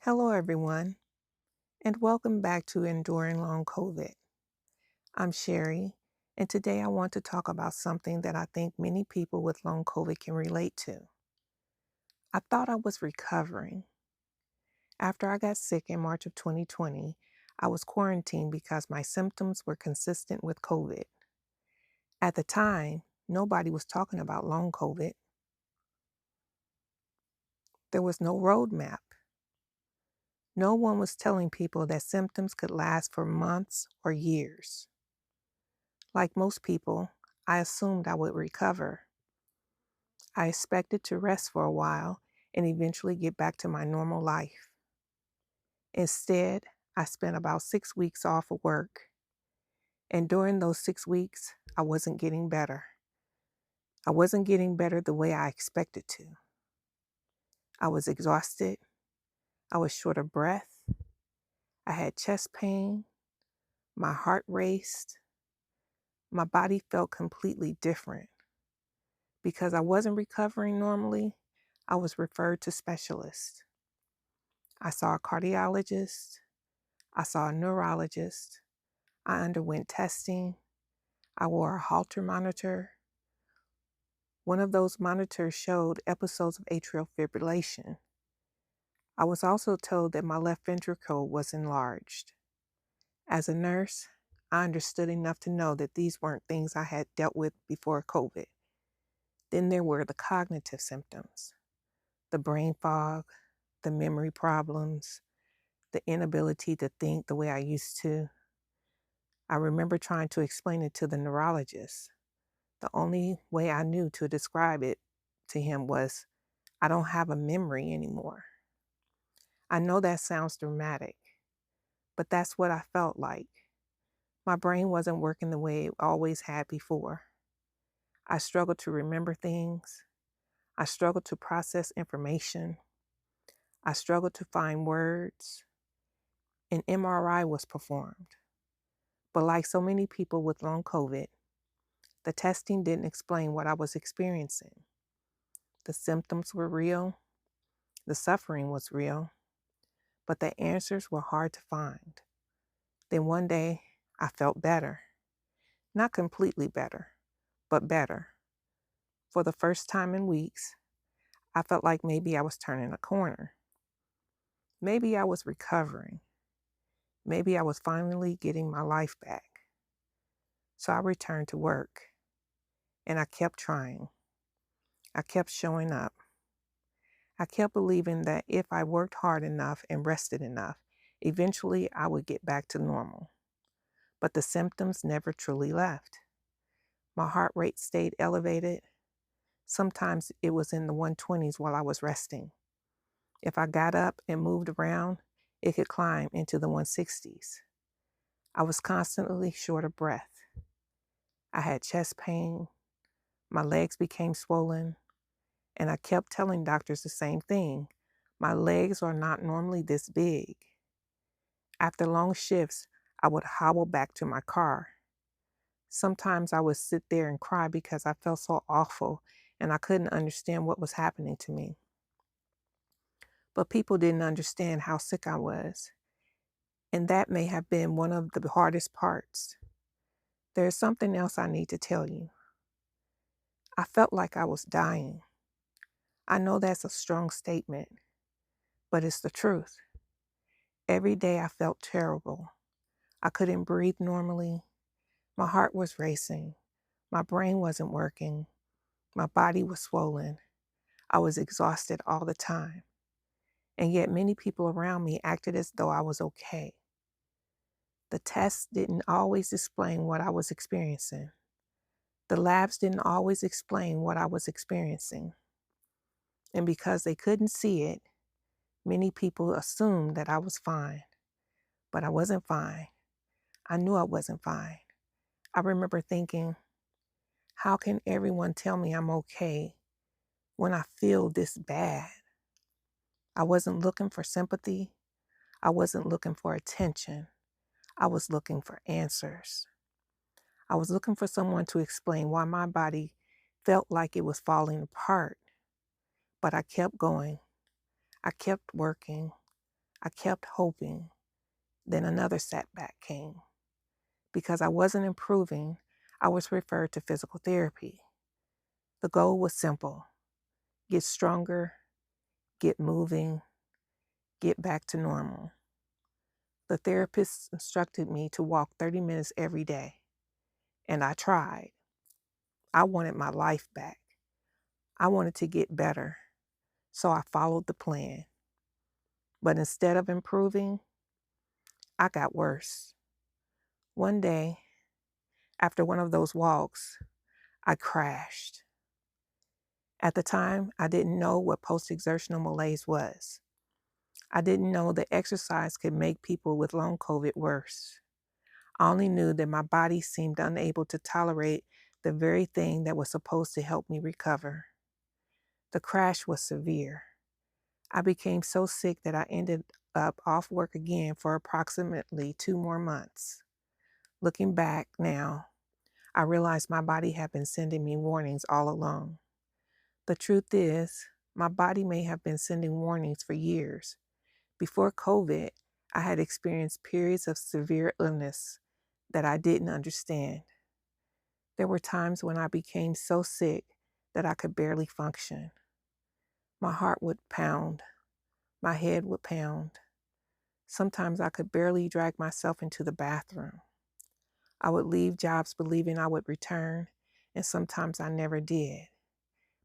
Hello, everyone, and welcome back to Enduring Long COVID. I'm Sherry, and today I want to talk about something that I think many people with long COVID can relate to. I thought I was recovering. After I got sick in March of 2020, I was quarantined because my symptoms were consistent with COVID. At the time, nobody was talking about long COVID. There was no roadmap. No one was telling people that symptoms could last for months or years. Like most people, I assumed I would recover. I expected to rest for a while and eventually get back to my normal life. Instead, I spent about 6 weeks off of work. And during those 6 weeks, I wasn't getting better. I wasn't getting better the way I expected to. I was exhausted. I was short of breath. I had chest pain. My heart raced. My body felt completely different. Because I wasn't recovering normally, I was referred to specialists. I saw a cardiologist. I saw a neurologist. I underwent testing. I wore a Holter monitor. One of those monitors showed episodes of atrial fibrillation. I was also told that my left ventricle was enlarged. As a nurse, I understood enough to know that these weren't things I had dealt with before COVID. Then there were the cognitive symptoms, the brain fog, the memory problems, the inability to think the way I used to. I remember trying to explain it to the neurologist. The only way I knew to describe it to him was, I don't have a memory anymore. I know that sounds dramatic, but that's what I felt like. My brain wasn't working the way it always had before. I struggled to remember things. I struggled to process information. I struggled to find words. An MRI was performed. But like so many people with long COVID, the testing didn't explain what I was experiencing. The symptoms were real, the suffering was real, but the answers were hard to find. Then one day, I felt better. Not completely better, but better. For the first time in weeks, I felt like maybe I was turning a corner. Maybe I was recovering. Maybe I was finally getting my life back. So I returned to work, and I kept trying. I kept showing up. I kept believing that if I worked hard enough and rested enough, eventually I would get back to normal. But the symptoms never truly left. My heart rate stayed elevated. Sometimes it was in the 120s while I was resting. If I got up and moved around, it could climb into the 160s. I was constantly short of breath. I had chest pain. My legs became swollen. And I kept telling doctors the same thing. My legs are not normally this big. After long shifts, I would hobble back to my car. Sometimes I would sit there and cry because I felt so awful and I couldn't understand what was happening to me. But people didn't understand how sick I was. And that may have been one of the hardest parts. There's something else I need to tell you. I felt like I was dying. I know that's a strong statement, but it's the truth. Every day I felt terrible. I couldn't breathe normally. My heart was racing. My brain wasn't working. My body was swollen. I was exhausted all the time. And yet many people around me acted as though I was okay. The tests didn't always explain what I was experiencing. The labs didn't always explain what I was experiencing. And because they couldn't see it, many people assumed that I was fine. But I wasn't fine. I knew I wasn't fine. I remember thinking, how can everyone tell me I'm okay when I feel this bad? I wasn't looking for sympathy. I wasn't looking for attention. I was looking for answers. I was looking for someone to explain why my body felt like it was falling apart. But I kept going. I kept working. I kept hoping. Then another setback came. Because I wasn't improving, I was referred to physical therapy. The goal was simple: get stronger, get moving, get back to normal. The therapist instructed me to walk 30 minutes every day, and I tried. I wanted my life back. I wanted to get better, so I followed the plan. But instead of improving, I got worse. One day, after one of those walks, I crashed. At the time, I didn't know what post-exertional malaise was. I didn't know that exercise could make people with long COVID worse. I only knew that my body seemed unable to tolerate the very thing that was supposed to help me recover. The crash was severe. I became so sick that I ended up off work again for approximately 2 more months. Looking back now, I realized my body had been sending me warnings all along. The truth is, my body may have been sending warnings for years. Before COVID, I had experienced periods of severe illness that I didn't understand. There were times when I became so sick that I could barely function. My heart would pound. My head would pound. Sometimes I could barely drag myself into the bathroom. I would leave jobs believing I would return, and sometimes I never did.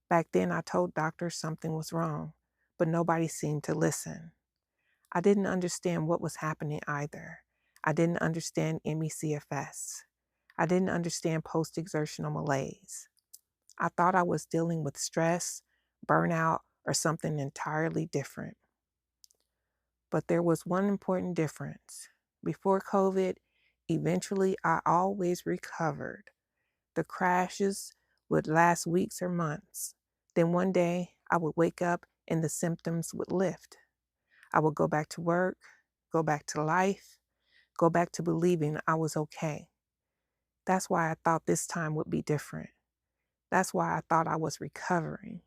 Back then, I told doctors something was wrong, but nobody seemed to listen. I didn't understand what was happening either. I didn't understand ME/CFS. I didn't understand post-exertional malaise. I thought I was dealing with stress, burnout, or something entirely different. But there was one important difference. Before COVID, eventually I always recovered. The crashes would last weeks or months. Then one day I would wake up and the symptoms would lift. I would go back to work, go back to life, go back to believing I was okay. That's why I thought this time would be different. That's why I thought I was recovering.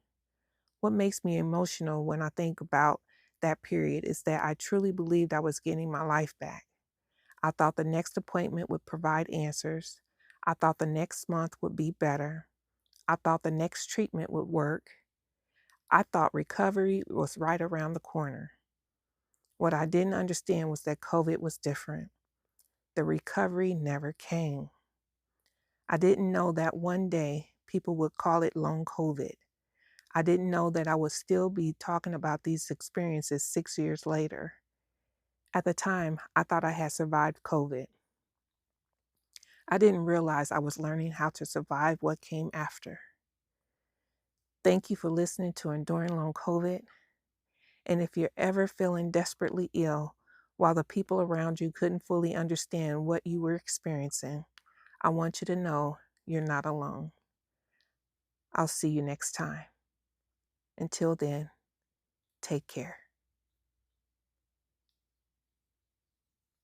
What makes me emotional when I think about that period is that I truly believed I was getting my life back. I thought the next appointment would provide answers. I thought the next month would be better. I thought the next treatment would work. I thought recovery was right around the corner. What I didn't understand was that COVID was different. The recovery never came. I didn't know that one day people would call it long COVID. I didn't know that I would still be talking about these experiences 6 years later. At the time, I thought I had survived COVID. I didn't realize I was learning how to survive what came after. Thank you for listening to Enduring Long COVID. And if you're ever feeling desperately ill while the people around you couldn't fully understand what you were experiencing, I want you to know you're not alone. I'll see you next time. Until then, take care.